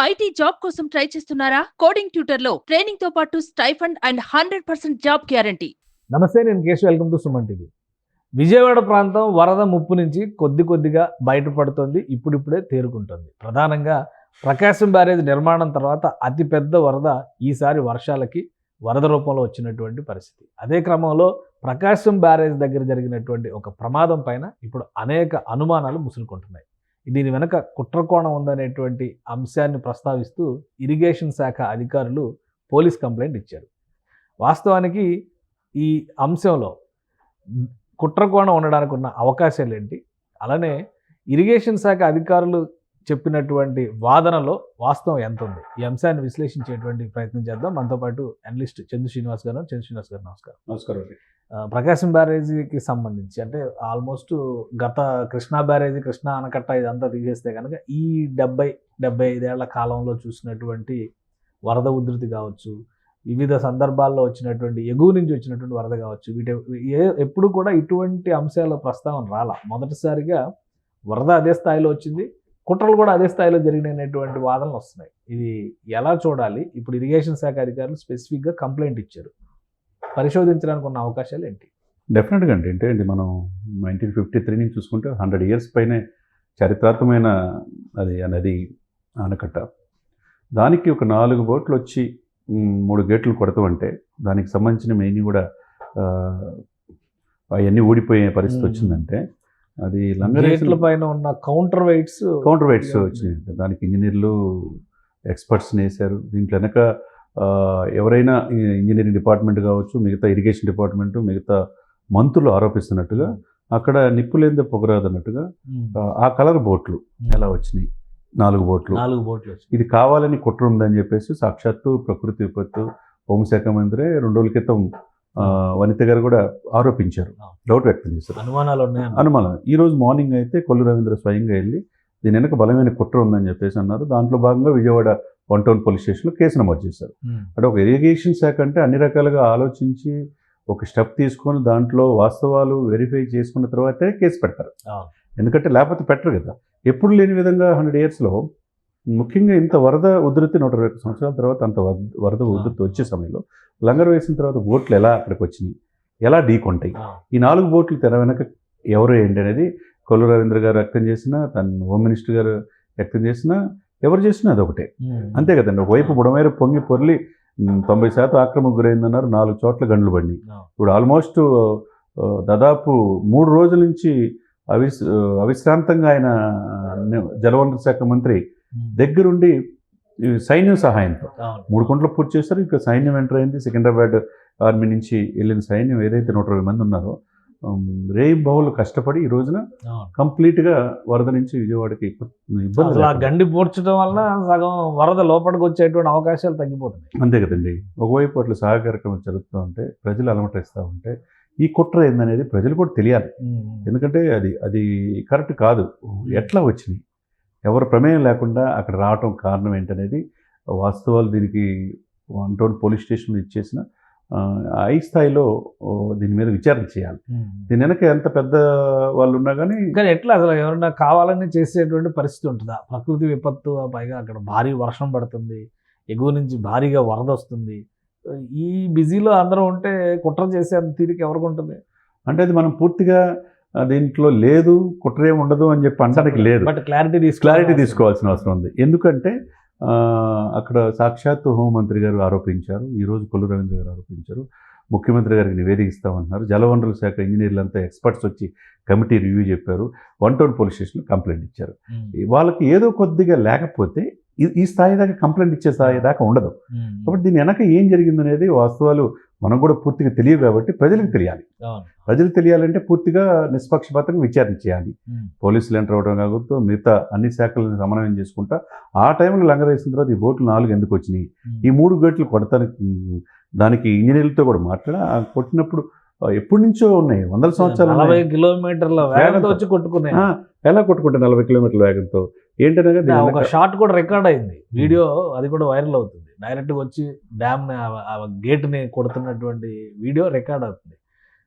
IT job కోసం try చేస్తున్నారా? Coding ట్యూటర్లో training తో పాటు స్టైఫండ్ అండ్ 100% జాబ్ గ్యారంటీ. నమస్తే, నేను Keshav. Welcome to Suman TV. Vijayawada ప్రాంతం వరద ముప్పు నుంచి కొద్దిగా బయటపడుతోంది. ఇప్పుడిప్పుడే తేరుకుంటుంది. ప్రధానంగా ప్రకాశం బ్యారేజ్ నిర్మాణం తర్వాత అతిపెద్ద వరద ఈసారి వర్షాలకి వరద రూపంలో వచ్చినటువంటి పరిస్థితి. అదే క్రమంలో ప్రకాశం బ్యారేజ్ దగ్గర జరిగినటువంటి ఒక ప్రమాదం పైన ఇప్పుడు అనేక అనుమానాలు ముసురుకుంటున్నాయి. దీని వెనక కుట్రకోణం ఉందనేటువంటి అంశాన్ని ప్రస్తావిస్తూ ఇరిగేషన్ శాఖ అధికారులు పోలీస్ కంప్లైంట్ ఇచ్చారు. వాస్తవానికి ఈ అంశంలో కుట్రకోణం ఉండడానికి ఉన్న అవకాశాలు ఏంటి, అలానే ఇరిగేషన్ శాఖ అధికారులు చెప్పినటువంటి వాదనలో వాస్తవం ఎంత ఉంది, ఈ అంశాన్ని విశ్లేషించేటువంటి ప్రయత్నం చేద్దాం. మనతో పాటు అనలిస్ట్ చందు శ్రీనివాస్ గారు. నమస్కారం. నమస్కారం అండి. ప్రకాశం బ్యారేజీకి సంబంధించి అంటే ఆల్మోస్ట్ గత కృష్ణా బ్యారేజీ, కృష్ణా ఆనకట్ట ఇదంతా తీసేస్తే కనుక ఈ 70-75 ఏళ్ల కాలంలో చూసినటువంటి వరద ఉధృతి కావచ్చు, వివిధ సందర్భాల్లో వచ్చినటువంటి ఎగువ నుంచి వచ్చినటువంటి వరద కావచ్చు, ఎప్పుడు కూడా ఇటువంటి అంశాల ప్రస్తావన రాలా. మొదటిసారిగా వరద అదే స్థాయిలో వచ్చింది, కుట్రలు కూడా అదే స్థాయిలో జరిగినటువంటి వాదనలు వస్తున్నాయి. ఇది ఎలా చూడాలి? ఇప్పుడు ఇరిగేషన్ శాఖ అధికారులు స్పెసిఫిక్గా కంప్లైంట్ ఇచ్చారు. పరిశోధించడానికి ఉన్న అవకాశాలు ఏంటి? డెఫినెట్గా అంటే మనం 1953 నుంచి చూసుకుంటే 100 years పైనే చరిత్రాత్మకమైన అది నది ఆనకట్ట. దానికి ఒక 4 బోట్లు వచ్చి 3 గేట్లు కొడతామంటే దానికి సంబంధించిన మెయిన్ కూడా అవన్నీ ఊడిపోయే పరిస్థితి వచ్చిందంటే అది లంగరేట్ల పైన ఉన్న కౌంటర్ వెయిట్స్ వచ్చినాయి. దానికి ఇంజనీర్లు ఎక్స్పర్ట్స్ని వేశారు. దీంట్లో వెనక ఎవరైనా ఇంజనీరింగ్ డిపార్ట్మెంట్ కావచ్చు, మిగతా ఇరిగేషన్ డిపార్ట్మెంటు, మిగతా మంత్రులు ఆరోపిస్తున్నట్టుగా అక్కడ నిప్పులేందే పొగరాదన్నట్టుగా ఆ కలర్ బోట్లు ఎలా వచ్చినాయి, 4 బోట్లు ఇది కావాలని కుట్ర ఉందని చెప్పేసి సాక్షాత్తు ప్రకృతి విపత్తు హోంశాఖ మంత్రి 2 రోజుల క్రితం వనిత గారు కూడా ఆరోపించారు, డౌట్ వ్యక్తం చేశారు, అనుమానం. ఈరోజు మార్నింగ్ అయితే కొల్లు రవీంద్ర స్వయంగా వెళ్ళి దీని వెనక బలమైన కుట్ర ఉందని చెప్పేసి అన్నారు. దాంట్లో భాగంగా విజయవాడ 1 Town పోలీస్ స్టేషన్లో కేసు నమోదు చేశారు. అంటే ఒక ఇరిగేషన్ శాఖ అంటే అన్ని రకాలుగా ఆలోచించి ఒక స్టెప్ తీసుకొని దాంట్లో వాస్తవాలు వెరిఫై చేసుకున్న తర్వాతే కేసు పెడతారు. ఎందుకంటే లేకపోతే పెట్టరు కదా. ఎప్పుడు లేని విధంగా 100 yearsలో ముఖ్యంగా ఇంత వరద ఉధృతి 120 సంవత్సరాల తర్వాత అంత వరద ఉధృతి వచ్చే సమయంలో లంగర్ వేసిన తర్వాత బోట్లు ఎలా అక్కడికి వచ్చినాయి, ఎలా ఢీకొంటాయి, ఈ 4 బోట్లు తెర వెనక ఎవరు ఏంటి అనేది కొల్లు రవీంద్ర గారు వ్యక్తం చేసినా, తన హోమ్ మినిస్టర్ గారు వ్యక్తం చేసినా, ఎవరు చేసినా అదొకటే. అంతే కదండి. ఒకవైపు బుడమేరు పొంగి పొర్లి 90% ఆక్రమణకు గురైందన్నారు, 4 చోట్ల గండ్లు పడినాయి. ఇప్పుడు ఆల్మోస్ట్ దాదాపు 3 రోజుల నుంచి అవిశ్రాంతంగా ఆయన జలవనరుల శాఖ మంత్రి దగ్గరుండి సైన్యం సహాయంతో 3 కుంటలు పూర్తి చేస్తారు. ఇంకా సైన్యం ఎంటర్ అయింది. సికింద్రాబాద్ ఆర్మీ నుంచి వెళ్ళిన సైన్యం ఏదైతే 120 మంది ఉన్నారో రేయి బహుళ కష్టపడి ఈ రోజున కంప్లీట్గా వరద నుంచి విజయవాడకి ఇబ్బంది గండి పూడ్చడం వల్ల సగం వరద లోపలికి వచ్చేటువంటి అవకాశాలు తగ్గిపోతున్నాయి. అంతే కదండి. ఒకవైపు అట్లా సహకారక్రమం జరుగుతూ ఉంటే, ప్రజలు అలమటిస్తూ ఉంటే ఈ కుట్ర ఏందనేది ప్రజలు కూడా తెలియాలి. ఎందుకంటే అది కరెక్ట్ కాదు. ఎట్లా వచ్చినాయి, ఎవరు ప్రమేయం లేకుండా అక్కడ రావటం కారణం ఏంటనేది వాస్తవాలు దీనికి 1 Town పోలీస్ స్టేషన్లో ఇచ్చేసిన హై స్థాయిలో దీని మీద విచారణ చేయాలి. దీని వెనక ఎంత పెద్ద వాళ్ళు ఉన్నా కానీ ఎట్లా అసలు ఎవరైనా కావాలని చేసేటువంటి పరిస్థితి ఉంటుందా? ప్రకృతి విపత్తు, పైగా అక్కడ భారీ వర్షం పడుతుంది, ఎగువ నుంచి భారీగా వరద వస్తుంది. ఈ బిజీలో అందరూ ఉంటే కుట్ర చేసే తీరిక ఎవరికి ఉంటుంది? అంటే అది మనం పూర్తిగా దీంట్లో లేదు, కుట్ర ఏమి ఉండదు అని చెప్పి అనడానికి లేదు. బట్ క్లారిటీ తీసుకోవాల్సిన అవసరం ఉంది. ఎందుకంటే అక్కడ సాక్షాత్తు హోంమంత్రి గారు ఆరోపించారు, ఈరోజు కొల్లు రవీంద్ర గారు ఆరోపించారు, ముఖ్యమంత్రి గారికి నివేదిక ఇస్తామన్నారు. జలవనరుల శాఖ ఇంజనీర్లంతా ఎక్స్పర్ట్స్ వచ్చి కమిటీ రివ్యూ చెప్పారు. 1 Town పోలీస్ స్టేషన్లో కంప్లైంట్ ఇచ్చారు. వాళ్ళకి ఏదో కొద్దిగా లేకపోతే ఈ స్థాయి దాకా కంప్లైంట్ ఇచ్చే స్థాయి దాకా ఉండదు. కాబట్టి దీని వెనక ఏం జరిగిందనేది వాస్తవాలు మనకు కూడా పూర్తిగా తెలియదు. కాబట్టి ప్రజలకు తెలియాలంటే పూర్తిగా నిష్పక్షపాతంగా విచారణ చేయాలి. పోలీసులు ఎంటర్ అవ్వడం కాకపోతే మిగతా అన్ని శాఖలను సమన్వయం చేసుకుంటా ఆ టైంలో లంగర్ వేసిన తర్వాత ఈ బోట్లు 4 ఎందుకు వచ్చినాయి, ఈ 3 గేట్లు కొడతానికి దానికి ఇంజనీర్లతో కూడా మాట్లాడి కొట్టినప్పుడు ఎప్పటి నుంచో ఉన్నాయి, 100 సంవత్సరాలు, 40 కిలోమీటర్ల వేగంతో వచ్చి కొట్టుకున్నాయి. ఎలా కొట్టుకుంటే 40 కిలోమీటర్ల వేగంతో ఏంటనగా ఒక షాట్ కూడా రికార్డ్ అయింది, వీడియో, అది కూడా వైరల్ అవుతుంది. డైరెక్ట్గా వచ్చి డ్యామ్ గేట్ని కొడుతున్నటువంటి వీడియో రికార్డ్ అవుతుంది.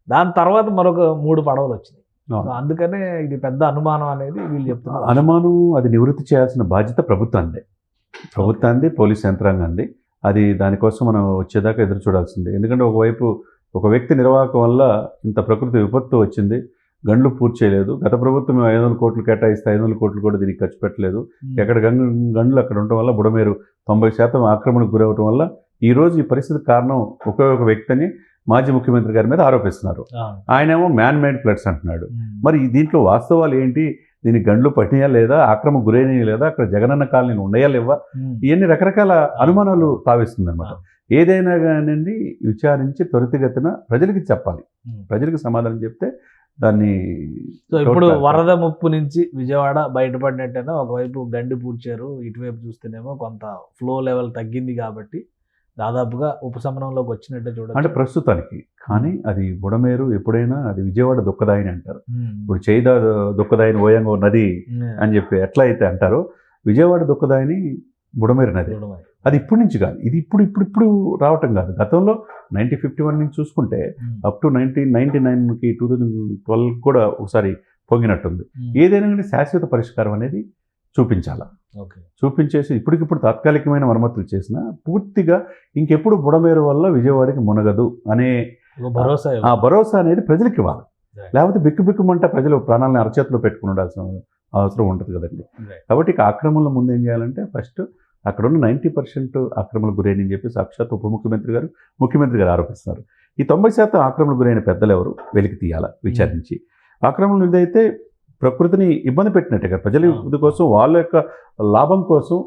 దాని తర్వాత మరొక 3 పడవలు వచ్చినాయి. అందుకనే ఇది పెద్ద అనుమానం అనేది వీళ్ళు చెప్తున్నారు. అనుమానం అది నివృత్తి చేయాల్సిన బాధ్యత ప్రభుత్వాన్ని. ప్రభుత్వాన్ని, పోలీస్ యంత్రాంగాన్ని. అది దానికోసం మనం వచ్చేదాకా ఎదురు చూడాల్సిందే. ఎందుకంటే ఒకవైపు ఒక వ్యక్తి నిర్వాహకం వల్ల ఇంత ప్రకృతి విపత్తు వచ్చింది, గండ్లు పూర్తి చేయలేదు. గత ప్రభుత్వం 500 కోట్లు కేటాయిస్తే 500 కోట్లు కూడా దీనికి ఖర్చు పెట్టలేదు. ఎక్కడ గండ్లు అక్కడ ఉండటం వల్ల బుడమేరు 90% ఆక్రమణకు గురవటం వల్ల ఈరోజు ఈ పరిస్థితి కారణం ఒకే ఒక వ్యక్తిని మాజీ ముఖ్యమంత్రి గారి మీద ఆరోపిస్తున్నారు. ఆయనేమో మ్యాన్ మేడ్ ఫ్లడ్స్ అంటున్నాడు. మరి దీంట్లో వాస్తవాలు ఏంటి? దీనికి గండ్లు పట్టినయా లేదా, ఆక్రమణకు గురైనయా లేదా, అక్కడ జగనన్న కాలనీలు ఉన్నాయా లేవా, ఇవన్నీ రకరకాల అనుమానాలు తావిస్తుంది అనమాట. ఏదైనా కానివ్వండి విచారించి త్వరితగతిన ప్రజలకి చెప్పాలి. ప్రజలకు సమాధానం చెప్తే దాన్ని. సో ఇప్పుడు వరద ముప్పు నుంచి విజయవాడ బయటపడినట్టయినా ఒకవైపు గండి పూడ్చారు, ఇటువైపు చూస్తేనేమో కొంత ఫ్లో లెవెల్ తగ్గింది కాబట్టి దాదాపుగా ఉపశమనంలోకి వచ్చినట్టే చూడండి. అంటే ప్రస్తుతానికి. కానీ అది బుడమేరు ఎప్పుడైనా అది విజయవాడ దుఃఖదాయిని అంటారు. ఇప్పుడు చేయిదా దుఃఖదాయిని ఓయంగో నది అని చెప్పి ఎట్లా అయితే అంటారో, విజయవాడ దుఃఖదాయిని బుడమేరు నది. అది ఇప్పటి నుంచి కాదు, ఇది ఇప్పుడు రావటం కాదు. గతంలో 1951 నుంచి చూసుకుంటే అప్ టు 1999కి 2012 కూడా ఒకసారి పొంగినట్టుంది. ఏదైనా కానీ శాశ్వత పరిష్కారం అనేది చూపించాలా. చూపించేసి ఇప్పటికిప్పుడు తాత్కాలికమైన మరమ్మతులు చేసినా పూర్తిగా ఇంకెప్పుడు బుడమేరు వల్ల విజయవాడకి మునగదు అనే భరోసా అనేది ప్రజలకు ఇవ్వాలి. లేకపోతే బిక్కుమంటే ప్రజలు ప్రాణాలను అరచేతిలో పెట్టుకుని ఉండాల్సిన అవసరం ఉంటుంది కదండి. కాబట్టి ఇక ఆక్రమణల ముందు ఏం చేయాలంటే ఫస్ట్ అక్కడ ఉన్న 90% ఆక్రమణకు గురైన చెప్పి సాక్షాత్ ఉప ముఖ్యమంత్రి గారు, ముఖ్యమంత్రి గారు ఆరోపిస్తున్నారు. ఈ 90% ఆక్రమణకు గురైన పెద్దలు ఎవరు వెలికి తీయాలా విచారించి. ఆక్రమణలు ఇదైతే ప్రకృతిని ఇబ్బంది పెట్టినట్టే కదా. ప్రజల ఇది కోసం వాళ్ళ యొక్క లాభం కోసం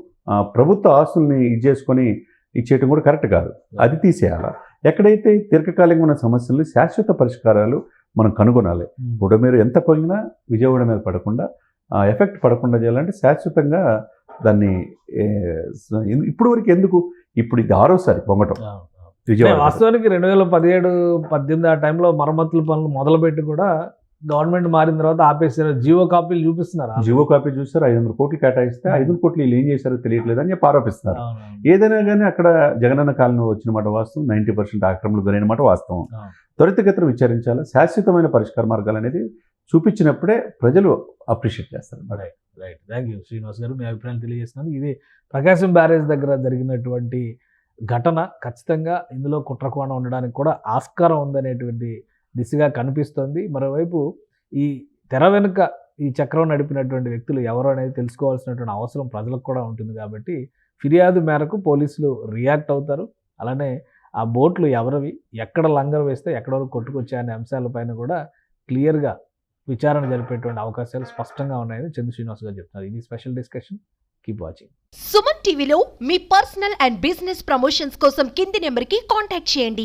ప్రభుత్వ ఆస్తుల్ని చేసుకొని ఇచ్చేయటం కూడా కరెక్ట్ కాదు. అది తీసేయాలా. ఎక్కడైతే దీర్ఘకాలికమైన సమస్యలు శాశ్వత పరిష్కారాలు మనం కనుగొనాలి. బుడమేరు ఎంత పొంగినా విజయవాడ మీద పడకుండా ఎఫెక్ట్ పడకుండా చేయాలంటే శాశ్వతంగా దాన్ని ఇప్పుడు వరకు ఎందుకు ఇప్పుడు ఇది 6వ సారి పొంగటం విజయవాడ. వాస్తవానికి 2017-18 ఆ టైంలో మరమ్మతుల పనులు మొదలుపెట్టి కూడా గవర్నమెంట్ మారిన తర్వాత ఆపేసారు. జీవో కాపీలు చూపిస్తున్నారు. జీవో కాపీ చూస్తారు. 500 కోట్లు కేటాయిస్తే 500 కోట్లు వీళ్ళు ఏం చేశారో తెలియట్లేదు అని చెప్పి ఆరోపిస్తున్నారు. ఏదైనా కానీ అక్కడ జగనన్న కాలనీ వచ్చిన మాట వాస్తవం, 90% ఆక్రమణలు గురైన మాట వాస్తవం. త్వరితగతిన విచారించాలి. శాశ్వతమైన పరిష్కార మార్గాలు అనేది చూపించినప్పుడే ప్రజలు అప్రిషియేట్ చేస్తారు. రైట్. థ్యాంక్ యూ శ్రీనివాస్ గారు, మీ అభిప్రాయం తెలియజేస్తున్నాను. ఇది ప్రకాశం బ్యారేజ్ దగ్గర జరిగినటువంటి ఘటన ఖచ్చితంగా ఇందులో కుట్రకోణం ఉండడానికి కూడా ఆస్కారం ఉందనేటువంటి దిశగా కనిపిస్తోంది. మరోవైపు ఈ తెర వెనుక ఈ చక్రం నడిపినటువంటి వ్యక్తులు ఎవరు అనేది తెలుసుకోవాల్సినటువంటి అవసరం ప్రజలకు కూడా ఉంటుంది. కాబట్టి ఫిర్యాదు మేరకు పోలీసులు రియాక్ట్ అవుతారు. అలానే ఆ బోట్లు ఎవరివి, ఎక్కడ లంగర్ వేస్తే ఎక్కడ వరకు కొట్టుకొచ్చాయనే అంశాలపైన కూడా క్లియర్గా విచారణ జరిపేటువంటి అవకాశాలు స్పష్టంగా ఉన్నాయని చంద్ర శ్రీనివాస్ గారు చెప్తున్నారు. ఇది special discussion. Keep watching. Suman టీవీలో మీ పర్సనల్ అండ్ బిజినెస్ ప్రమోషన్స్ కోసం కింది నెంబర్కి కాంటాక్ట్ చేయండి.